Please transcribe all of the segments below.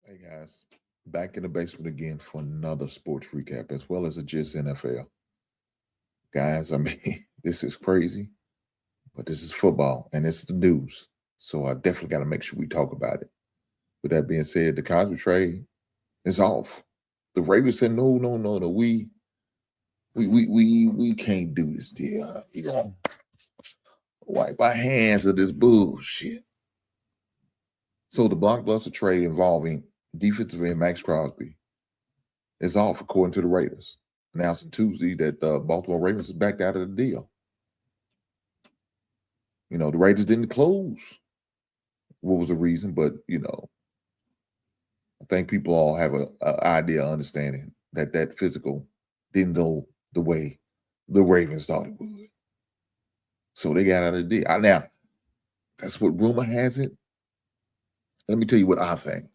Hey guys, back in the basement again for another sports recap as well as a Just NFL. Guys, I mean, this is crazy, but this is football and it's the news. So I definitely got to make sure we talk about it. With that being said, the Cosby trade is off. The Ravens said, no, no, no, no, we can't do this deal. You gonna wipe our hands of this bullshit. So the blockbuster trade involving defensive end Maxx Crosby is off, according to the Raiders. Announcing Tuesday that the Baltimore Ravens is backed out of the deal. The Raiders didn't close. What was the reason? But I think people all have an idea, understanding that physical didn't go the way the Ravens thought it would. So they got out of the deal. Now, that's what rumor has it. Let me tell you what I think.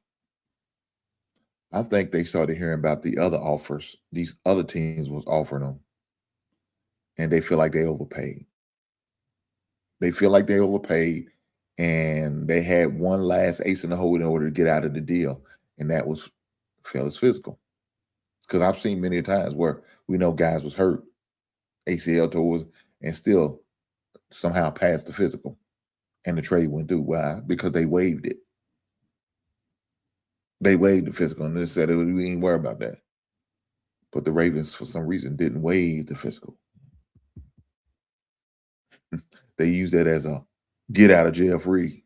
I think they started hearing about the other offers these other teams was offering them, and they feel like they overpaid. They feel like they overpaid, and they had one last ace in the hole in order to get out of the deal, and that was Fellas physical. Because I've seen many times where we know guys was hurt, ACL tours, and still somehow passed the physical, and the trade went through. Why? Because they waived it. They waived the physical, and they said we ain't worry about that. But the Ravens, for some reason, didn't waive the physical. They used that as a get out of jail free,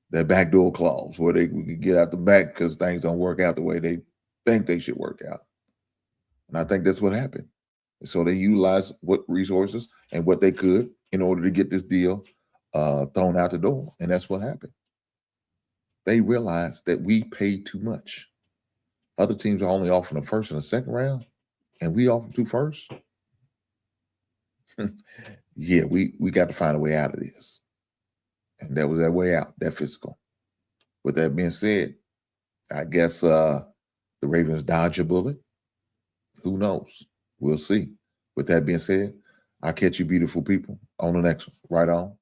that backdoor clause where we could get out the back because things don't work out the way they think they should work out. And I think that's what happened. So they utilized what resources and what they could in order to get this deal thrown out the door. And that's what happened. They realized that we paid too much. Other teams are only offering the first and the second round, and we offer two first. Yeah, we got to find a way out of this. And that was that way out, that physical. With that being said, I guess the Ravens dodge a bullet. Who knows? We'll see. With that being said, I'll catch you beautiful people on the next one. Right on.